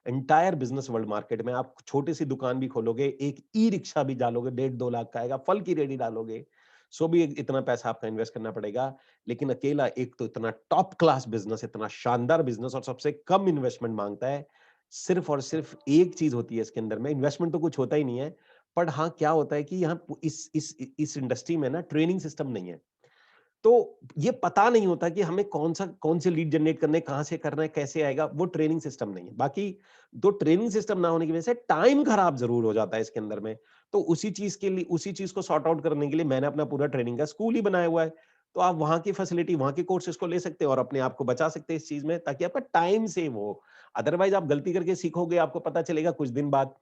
एंटायर बिज़नेस वर्ल्ड मार्केट में आप छोटी-सी दुकान भी खोलोगे, एक ई-रिक्शा भी डालोगे, 1.5-2 लाख का आएगा, फल की रेहड़ी डालोगे, सो भी इतना पैसा आपका इन्वेस्ट करना पड़ेगा। लेकिन अकेला एक तो इतना टॉप क्लास बिज़नेस, इतना शानदार बिज़नेस और सबसे कम इन्वेस्टमेंट माँगता है। सिर्फ़ और सिर्फ़ एक चीज़ होती है इसके अंदर में, इन्वेस्टमेंट तो कुछ होता ही नहीं है। बट हाँ, क्या होता है कि यहाँ इस इंडस्ट्री में ना ट्रेनिंग सिस्टम नहीं है। तो ये पता नहीं होता कि हमें कौन से लीड जनरेट करने हैं, कहाँ से करना है, कैसे आएगा, वो ट्रेनिंग सिस्टम नहीं है। बाकी तो ट्रेनिंग सिस्टम ना होने की वजह से टाइम खराब ज़रूर हो जाता है इसके अंदर में। तो उसी चीज़ को सॉर्ट आउट करने के लिए मैंने अपना पूरा ट्रेनिंग का स्कूल ही बनाया हुआ है। तो आप वहाँ की फैसिलिटी, वहाँ के कोर्सेज़ को ले सकते हो और अपने आप को बचा सकते हैं इस चीज़ में, ताकि आपका टाइम सेव हो। अदरवाइज़ आप गलती करके सीखोगे, आपको पता चलेगा कुछ दिन बाद।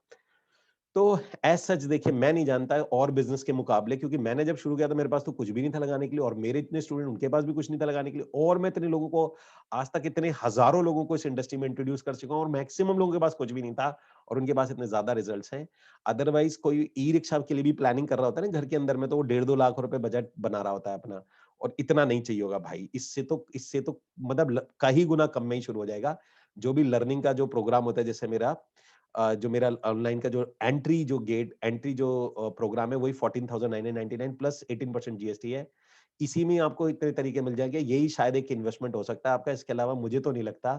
तो एज़ सच देखिए, मैं नहीं जानता और बिज़नेस के मुकाबले, क्योंकि मैंने जब शुरू किया था मेरे पास तो कुछ भी नहीं था लगाने के लिए, और मेरे इतने स्टूडेंट उनके पास भी कुछ नहीं था लगाने के लिए, और मैं इतने लोगों को आज तक इतने हज़ारों लोगों को इस इंडस्ट्री में इंट्रोड्यूस कर चुका हूँ, और मैक्सिमम लोगों के पास कुछ भी नहीं था और उनके पास इतने ज़्यादा रिज़ल्ट्स हैं। अदरवाइज़ कोई ई-रिक्शा के लिए भी प्लानिंग कर रहा होता है ना घर के अंदर में, तो वो डेढ़ 2 लाख रुपए बजट बना रहा होता है अपना, और इतना नहीं चाहिए होगा भाई। इससे तो मतलब कहीं गुना कम में ही शुरू हो जाएगा। जो भी लर्निंग का जो प्रोग्राम होता है, जैसे जो मेरा ऑनलाइन का जो एंट्री जो प्रोग्राम है, वही 14,999 प्लस 18% जीएसटी है। इसी में आपको इतने तरीके मिल जाएँगे। यही शायद एक इन्वेस्टमेंट हो सकता है आपका। इसके अलावा मुझे तो नहीं लगता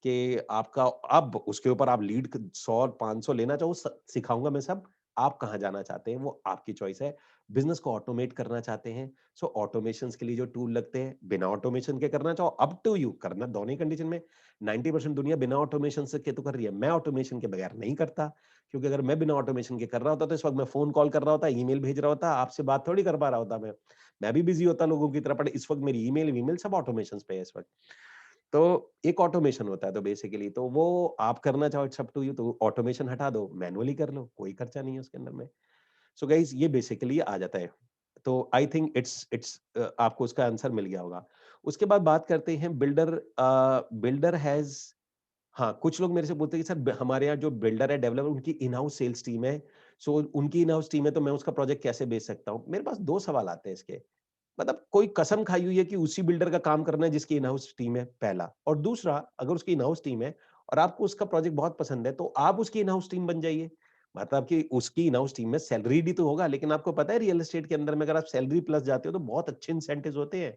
कि आपका अब उसके ऊपर आप लीड 100-500 लेना चाहो, सिखाऊँगा मैं सब। आप कहाँ जाना चाहते हैं वो आपकी चॉइस है। बिज़नेस को ऑटोमेट करना चाहते हैं, सो ऑटोमेशंस के लिए जो टूल लगते हैं, बिना ऑटोमेशन के करना चाहो, अप टू यू, करना दोनों ही कंडीशन में। 90% दुनिया बिना ऑटोमेशन से के तो कर रही है। मैं ऑटोमेशन के बगैर नहीं करता, क्योंकि अगर मैं बिना ऑटोमेशन के कर रहा होता तो इस वक़्त मैं फ़ोन कॉल कर रहा होता, ईमेल भेज रहा होता, आपसे बात थोड़ी कर पा रहा होता मैं। मैं भी बिज़ी होता लोगों की तरह, बट इस वक़्त मेरी ईमेल-वीमेल सब ऑटोमेशंस पे है इस वक़्त। तो एक ऑटोमेशन होता है, तो बेसिकली तो वो आप करना चाहो, इट्स अप टू यू। तो ऑटोमेशन हटा दो, मैनुअली कर लो, कोई खर्चा नहीं है उसके अंदर में। सो गाइस, ये बेसिकली आ जाता है। तो आई थिंक आपको उसका आंसर मिल गया होगा। उसके बाद बात करते हैं बिल्डर हैज़ हाँ, कुछ लोग मेरे से बोलते हैं कि सर हमारे यहाँ जो बिल्डर है, डेवलपर, उनकी इन हाउस सेल्स टीम है। सो उनकी इन हाउस टीम है तो मैं उसका प्रोजेक्ट कैसे बेच सकता हूँ? मेरे पास 2 सवाल आते हैं इसके। मतलब कोई कसम खाई हुई है कि उसी बिल्डर का काम करना है जिसकी इन हाउस टीम है, पहला। और दूसरा, अगर उसकी इन हाउस टीम है और आपको उसका प्रोजेक्ट बहुत पसंद है, तो आप उसकी इन हाउस टीम बन जाइए। मतलब कि उसकी इन हाउस टीम में सैलरी भी तो होगा, लेकिन आपको पता है रियल एस्टेट के अंदर में अगर आप सैलरी प्लस जाते हो तो बहुत अच्छे इंसेंटिव्स होते हैं।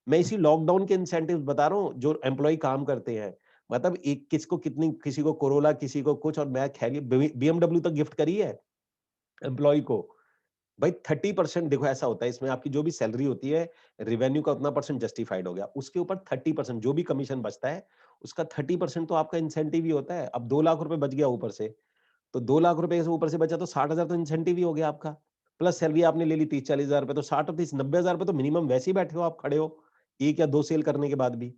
मैं इसी लॉकडाउन के इंसेंटिव्स बता रहा हूँ जो एम्प्लॉयी काम करते हैं। मतलब एक किसको कितनी, किसी को कोरोला, किसी को कुछ, और मैं खैर ये बीएमडब्ल्यू तक गिफ्ट करी है एम्प्लॉयी को। भाई 30% देखो ऐसा होता है इसमें, आपकी जो भी सैलरी होती है, रेवेन्यू का उतना परसेंट जस्टिफाइड हो गया। उसके ऊपर 30% जो भी कमीशन बचता है, उसका 30% तो आपका इंसेंटिव ही होता है। अब 2 लाख रुपए बच गया ऊपर से, तो 2 लाख रुपए से ऊपर से बचा तो 60,000 तो इंसेंटिव ही हो गया आपका। प्लस सैलरी आपने ले ली 30-40 हज़ार रुपए, तो 60 और 30 90,000 रुपए तो मिनिमम वैसे ही बैठे हो आप, खड़े हो, 1 या 2 सेल करने के बाद भी।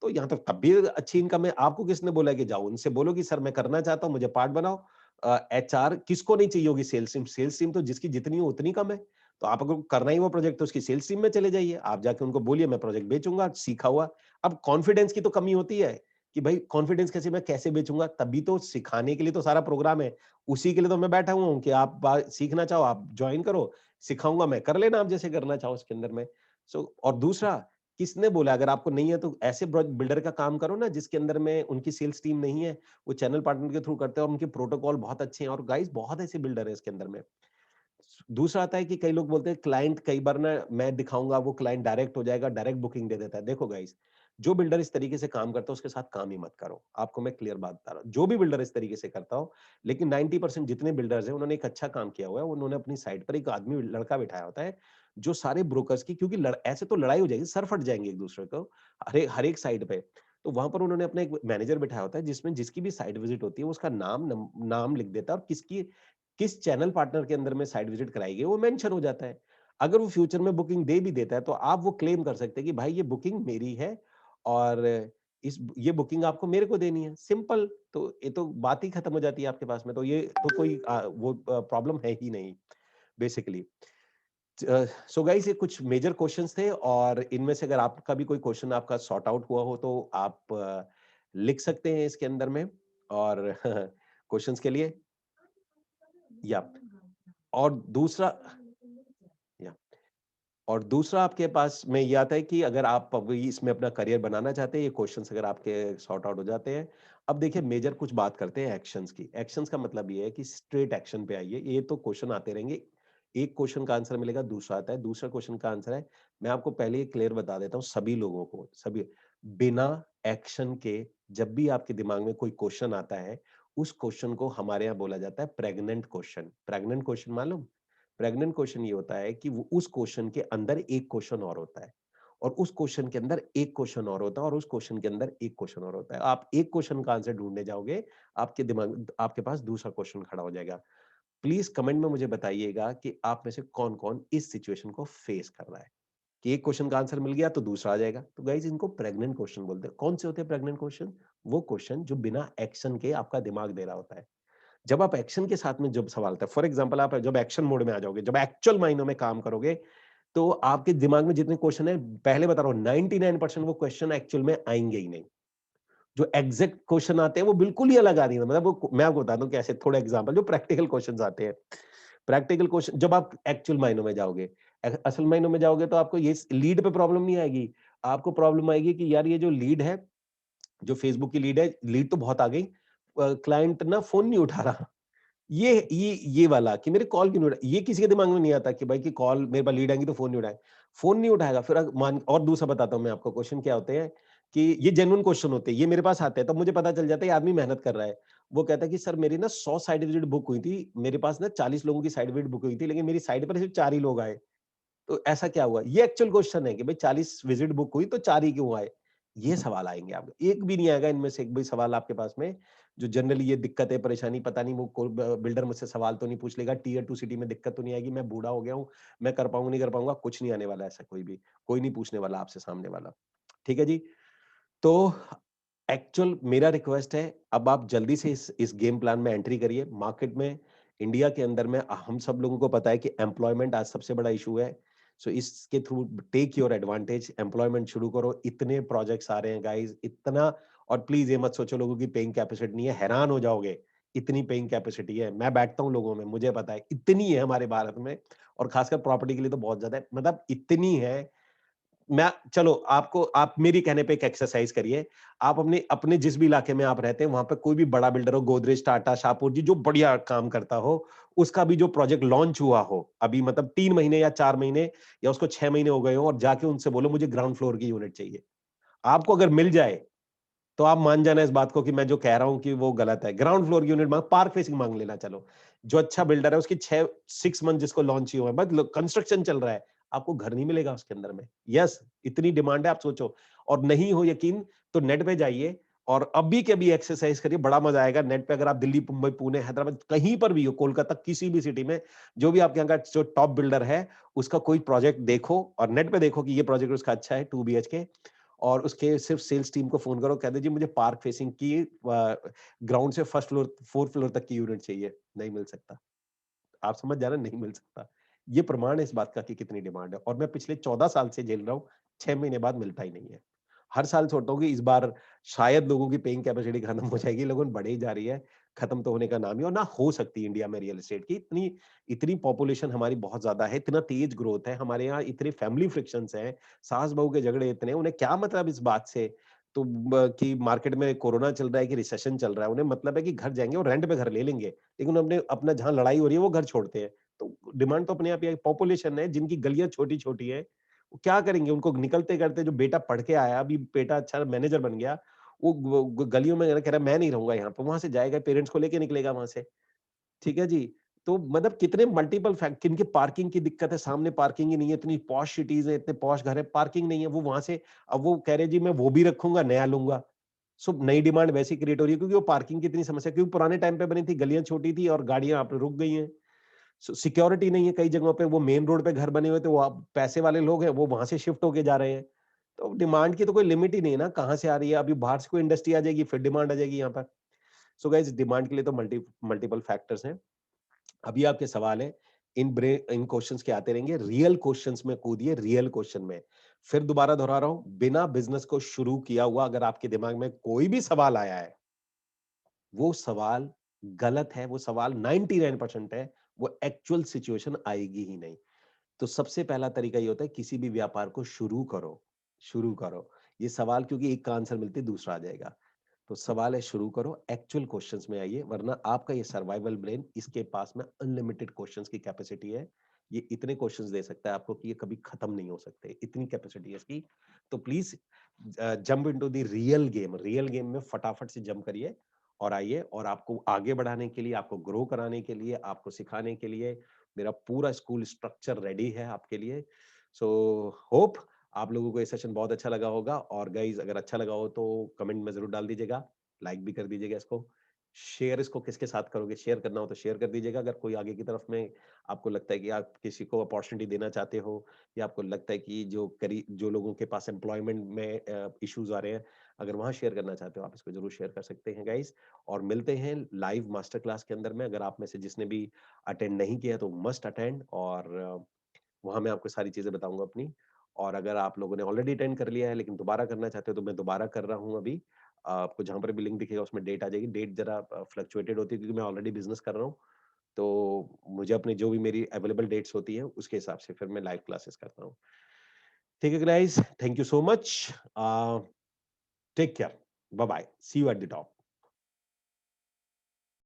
तो यहाँ तो तब भी अच्छी इनकम है। आपको किसने बोला है कि जाओ उनसे बोलो कि सर मैं करना चाहता हूँ, मुझे पार्ट बनाओ। एचआर किसको नहीं चाहिए होगी सेल्स टीम तो जिसकी जितनी हो उतनी कम है। तो आप अगर करना ही वो प्रोजेक्ट तो उसकी सेल्स टीम में चले जाइए। आप जाके उनको बोलिए मैं प्रोजेक्ट बेचूँगा, सीखा हुआ। अब कॉन्फिडेंस की तो कमी होती है। कि भाई कॉन्फिडेंस कैसे, मैं कैसे बेचूँगा? तभी तो सिखाने के लिए तो सारा प्रोग्राम है। उसी के लिए तो मैं बैठा हुआ हूँ कि आप बा सीखना चाहो आप जॉइन करो, सिखाऊँगा मैं, कर लेना आप जैसे करना चाहो उसके अंदर में। और दूसरा, किसने बोला अगर आपको नहीं है तो ऐसे बिल्डर का काम करो ना जिसके अंदर में उनकी सेल्स टीम नहीं है, वो चैनल पार्टनर के थ्रू करते हैं और उनके प्रोटोकॉल बहुत अच्छे हैं और गाइस बहुत ऐसे बिल्डर हैं इसके अंदर में। दूसरा आता है कि कई लोग बोलते हैं क्लाइंट कई बार ना मैं दिखाऊँगा वो क्लाइंट डायरेक्ट हो जाएगा, डायरेक्ट बुकिंग दे देता है। देखो गाइस, जो बिल्डर इस तरीके से काम करता है उसके साथ काम ही मत करो। आपको मैं क्लियर बात बता रहा हूँ। जो भी बिल्डर इस तरीके से करता हो, लेकिन 90% जितने बिल्डर्स हैं उन्होंने एक अच्छा काम किया हुआ है। उन्होंने अपनी साइट पर एक आदमी लड़का बिठाया होता है, जो सारे ब्रोकर्स की क्योंकि ऐसे तो लड़ाई हो जाएगी, सर फट जाएँगे एक-दूसरे को हर एक साइट पे। तो वहाँ पर उन्होंने अपना एक मैनेजर बिठाया होता है जिसमें जिसकी भी साइट विजिट होती है, वो उसका नाम लिख देता है और किस चैनल पार्टनर के अंदर में साइट विजिट कराई गई, वो मेंशन हो जाता है। अगर वो फ्यूचर में बुकिंग दे भी देता है, तो आप वो क्लेम कर सकते हैं कि भाई ये बुकिंग मेरी है और ये बुकिंग आपको मेरे को देनी है, सिंपल। तो ये तो बात ही खत्म हो जाती है आपके पास में, तो ये तो कोई वो प्रॉब्लम है ही नहीं बेसिकली। सो गाइस ये कुछ मेजर क्वेश्चंस थे और इनमें से अगर आपका भी कोई क्वेश्चन आपका सॉर्ट आउट हुआ हो तो आप लिख सकते हैं इसके अंदर में और क्वेश्चंस के लिए या और दूसरा या और दूसरा आपके पास में ये आता है कि अगर आप अभी इसमें अपना करियर बनाना चाहते हैं, ये क्वेश्चंस अगर आपके सॉर्ट आउट हो जाते हैं। अब देखिए मेजर कुछ बात करते हैं एक्शंस की। एक्शंस का मतलब ये है कि स्ट्रेट एक्शन पे आइए। ये तो क्वेश्चन आते रहेंगे। एक क्वेश्चन का आंसर मिलेगा, दूसरा आता है, दूसरा क्वेश्चन का आंसर है। मैं आपको पहले ही क्लियर बता देता हूँ सभी लोगों को, सभी बिना एक्शन के जब भी आपके दिमाग में कोई क्वेश्चन आता है, उस क्वेश्चन को हमारे यहाँ बोला जाता है प्रेग्नेंट क्वेश्चन। प्रेग्नेंट क्वेश्चन मालूम? प्रेग्नेंट क्वेश्चन ये होता है कि वो उस क्वेश्चन के अंदर एक क्वेश्चन और होता है और उस क्वेश्चन के अंदर एक क्वेश्चन और होता है और उस क्वेश्चन के अंदर एक क्वेश्चन और होता है। आप एक क्वेश्चन का आंसर ढूंढने जाओगे, आपके पास दूसरा क्वेश्चन खड़ा हो जाएगा। प्लीज कमेंट में मुझे बताइएगा कि आप में से कौन-कौन इस सिचुएशन को फेस कर रहा है कि एक क्वेश्चन का आंसर मिल गया तो दूसरा आ जाएगा। तो गाइस इनको प्रेग्नेंट क्वेश्चन बोलते हैं। कौन से होते हैं प्रेग्नेंट क्वेश्चन? वो क्वेश्चन जो बिना एक्शन के आपका दिमाग दे रहा होता है। जब आप एक्शन के साथ में जब सवाल आता है, फॉर एग्जांपल आप जब एक्शन मोड में आ जाओगे, जब एक्चुअल मायनों में काम करोगे, तो आपके दिमाग में जितने क्वेश्चन है, पहले बता रहा हूँ 99% वो क्वेश्चन एक्चुअल में आएंगे ही नहीं। जो एग्जैक्ट क्वेश्चन आते हैं वो बिल्कुल ही अलग आ रही है। मतलब वो मैं आपको बताता हूँ कैसे, थोड़ा एग्जांपल जो प्रैक्टिकल क्वेश्चंस आते हैं। प्रैक्टिकल क्वेश्चन जब आप एक्चुअल मायनों में जाओगे, असल मायनों में जाओगे तो आपको ये लीड पे प्रॉब्लम नहीं आएगी। आपको प्रॉब्लम आएगी कि यार ये जो लीड है, जो फेसबुक की लीड है, लीड तो बहुत आ गई, क्लाइंट ना फोन नहीं उठा रहा। ये वाला कि मेरे कॉल क्यों नहीं उठा, ये किसी के दिमाग में नहीं आता कि भाई कि कॉल मेरे पास लीड आएगी तो फोन नहीं उठाए, फोन नहीं उठाएगा। फिर मान और दूसरा बताता हूँ मैं आपको क्वेश्चन क्या होते हैं कि ये जेन्युइन क्वेश्चन होते हैं, ये मेरे पास आते हैं तब मुझे पता चल जाता है ये आदमी मेहनत कर रहा है। वो कहता है कि सर मेरी ना 100 साइट विजिट बुक हुई थी, मेरे पास ना 40 लोगों की साइट विजिट बुक हुई थी, लेकिन मेरी साइट पर सिर्फ 4 ही लोग आए। तो ऐसा क्या हुआ? ये एक्चुअल क्वेश्चन है कि भाई 40 विजिट बुक हुई तो 4 ही क्यों आए? ये सवाल आएँगे आपके। एक भी नहीं आएगा इनमें से एक भी सवाल आपके पास में, जो जनरली ये दिक्कत है, परेशानी पता नहीं वो को ब बिल्डर मुझसे सवाल तो नहीं पूछ लेगा, टियर 2 सिटी में दिक्कत तो नहीं आएगी, मैं बूढ़ा हो गया हूँ, मैं कर पाऊँगा, नहीं कर पाऊँगा, कुछ नहीं आने वाला ऐसा कोई भी। कोई नहीं पूछने वाला आपसे सामने वाला। ठीक है जी? तो एक्चुअल मेरा रिक्वेस्ट है, अब आप जल्दी से इस गेम प्लान में एंट्री करिए। मार्केट में इंडिया के अंदर में हम सब लोगों को पता है कि एम्प्लॉयमेंट आज सबसे बड़ा इश्यू है। सो इसके through take your advantage, employment शुरू करो। इतने प्रोजेक्ट्स आ रहे हैं गाइस, इतना। और प्लीज़ ये मत सोचो लोगों की पेइंग कैपेसिटी नहीं है, हैरान हो जाओगे, इतनी पेइंग कैपेसिटी है। मैं बैठता हूँ लोगों में, मुझे पता है, इतनी है हमारे भारत में और खासकर प्रॉपर्टी के लिए तो बहुत ज़्यादा है। मतलब इतनी है, मैं चलो आपको आप मेरी कहने पे एक एक्सरसाइज करिए। आप अपने अपने जिस भी इलाके में आप रहते हैं, वहाँ पे कोई भी बड़ा बिल्डर हो, गोदरेज, टाटा, शाहपुर जी, जो बढ़िया काम करता हो, उसका भी जो प्रोजेक्ट लॉन्च हुआ हो, अभी मतलब 3 महीने या 4 महीने या उसको 6 महीने हो गए हों और जाके उनसे बोलो मुझे ग्राउंड फ्लोर की यूनिट चाहिए। आपको अगर मिल जाए, तो आप मान जाना इस बात को कि मैं जो कह रहा हूँ कि वो गलत है। ग्राउंड फ्लोर की यूनिट माँग, पार्क फेसिंग माँग लेना चलो। जो अच्छा बिल्डर है उसकी 6 मंथ जिसको लॉन्च ही हुआ है, बस कंस्ट्रक्शन चल रहा है, आपको घर नहीं मिलेगा उसके अंदर में। यस, इतनी डिमांड है आप सोचो। और नहीं हो यकीन तो नेट पे जाइए और अभी के अभी एक्सरसाइज करिए, बड़ा मजा आएगा। नेट पे अगर आप दिल्ली, मुंबई, पुणे, हैदराबाद कहीं पर भी हो, कोलकाता किसी भी सिटी में, जो भी आपके यहाँ का जो टॉप बिल्डर है, उसका कोई प्रोजेक्ट देखो और नेट पे देखो कि ये प्रोजेक्ट उसका अच्छा है 2 बीएचके, और उसके सिर्फ सेल्स टीम को फ़ोन करो, कह दो जी मुझे पार्क फेसिंग की ग्राउंड से फर्स्ट फ्लोर 4th फ्लोर तक की यूनिट चाहिए, नहीं मिल सकता। आप समझ जा रहे हैं, नहीं मिल सकता। ये प्रमाण है इस बात का कि कितनी डिमांड है और मैं पिछले 14 साल से झेल रहा हूँ, 6 महीने बाद मिलता ही नहीं है। हर साल सोचता हूँ कि इस बार शायद लोगों की पेइंग कैपेसिटी खत्म हो जाएगी, लेकिन बढ़े ही जा रही है, खत्म तो होने का नाम ही और ना हो सकती इंडिया में रियल एस्टेट की। इतनी इतनी पॉपुलेशन हमारी बहुत ज़्यादा है, इतना तेज़ ग्रोथ है, हमारे यहाँ इतने फैमिली फ्रिक्शंस हैं, सास-बहू के झगड़े इतने, उन्हें क्या मतलब इस बात से तो ब कि मार्केट में कोरोना चल रहा है कि रिसेशन चल रहा है, उन्हें मतलब है कि घर जाएँगे और रेंट पे घर ले लेंगे, लेकिन अपने अपना जहाँ लड़ाई हो रही है वो घर छोड़ते हैं। तो डिमांड तो अपने आप ही है, पॉपुलेशन है, जिनकी गलियाँ छोटी-छोटी हैं, वो क्या करेंगे? उनको निकलते करते जो बेटा पढ़ के आया, अभी बेटा अच्छा मैनेजर बन गया, वो गलियों में कह रहा है मैं नहीं रहूँगा यहाँ पे, वहाँ से जाएगा पेरेंट्स को लेके निकलेगा वहाँ से। ठीक है जी। तो मतलब कितने मल्टीपल फैक्ट किनकी पार्किंग की दिक्कत है, सामने पार्किंग ही नहीं है, इतनी पॉश सिटीज़ है, इतने पॉश घर है, पार्किंग नहीं है, वो वहाँ से अब वो कह रहे हैं जी मैं वो भी रखूँगा, नया लूँगा। सो नई डिमांड वैसी क्रिएट हो रही है क्योंकि वो पार्किंग की इतनी समस्या क्योंकि पुराने टाइम पे बनी थी, गलियाँ छोटी थी और गाड़ियाँ आप रुक गई हैं। सिक्योरिटी नहीं है कई जगहों पे, वो मेन रोड पे घर बने हुए थे, वो आप पैसे वाले लोग हैं, वो वहाँ से शिफ्ट होके जा रहे हैं। तो डिमांड की तो कोई लिमिट ही नहीं है ना, कहाँ से आ रही है? अभी बाहर से कोई इंडस्ट्री आ जाएगी, फिर डिमांड आ जाएगी यहाँ पर। सो गाइस डिमांड के लिए तो मल्टीपल फैक्टर्स हैं। अभी आपके सवाल है, इन क्वेश्चंस के आते रहेंगे, रियल क्वेश्चंस में कूदिए, रियल क्वेश्चन में। फिर दोबारा दोहरा रहा हूँ, बिना बिज़नेस को शुरू किया हुआ अगर आपके दिमाग में कोई भी सवाल आया है, वो सवाल गलत है, वो सवाल 99% है, वो एक्चुअल सिचुएशन आएगी ही नहीं। तो सबसे पहला तरीका ये होता है किसी भी व्यापार को शुरू करो, शुरू करो। ये सवाल क्योंकि एक का आंसर मिलते ही दूसरा आ जाएगा। तो सवाल है शुरू करो, एक्चुअल क्वेश्चंस में आइए वरना आपका ये सर्वाइवल ब्रेन इसके पास में अनलिमिटेड क्वेश्चंस की कैपेसिटी है। ये इतने क्वेश्चंस दे सकता है आपको कि ये कभी खत्म नहीं हो सकते, इतनी कैपेसिटी है इसकी। तो please jump into the real game में फटाफट से जंप करिए और आइए और आपको आगे बढ़ाने के लिए, आपको ग्रो कराने के लिए, आपको सिखाने के लिए मेरा पूरा स्कूल स्ट्रक्चर रेडी है आपके लिए। सो होप आप लोगों को ये सेशन बहुत अच्छा लगा होगा और गाइस अगर अच्छा लगा हो तो कमेंट में ज़रूर डाल दीजिएगा, लाइक भी कर दीजिएगा इसको। शेयर इसको किसके साथ करोगे? शेयर करना हो तो शेयर कर दीजिएगा। अगर कोई आगे की तरफ में आपको लगता है कि आप किसी को अपॉर्च्युनिटी देना चाहते हो या आपको लगता है कि जो लोगों के पास एम्प्लॉयमेंट में इश्यूज़ आ रहे हैं, अगर वहाँ शेयर करना चाहते हो आप इसको ज़रूर शेयर कर सकते हैं गाइस। और मिलते हैं लाइव मास्टर क्लास के अंदर में। अगर आप में से जिसने भी अटेंड नहीं किया तो मस्ट अटेंड और वहाँ मैं आपको सारी चीज़ें बताऊँगा अपनी। और अगर आप लोगों ने ऑलरेडी अटेंड कर लिया है लेकिन दोबारा करना चाहते हो तो मैं दोबारा कर रहा हूँ अभी। आपको जहाँ पर भी लिंक दिखेगा उसमें डेट आ जाएगी। डेट ज़रा फ्लक्चुएटेड होती है क्योंकि मैं ऑलरेडी बिज़नेस कर रहा हूँ। तो मुझे अपनी जो भी मेरी अवेलेबल डेट्स होती हैं उसके हिसाब से फिर मैं लाइव क्लासेस करता हूँ। ठीक है guys, thank you so much. Take care. Bye bye. See you at the top.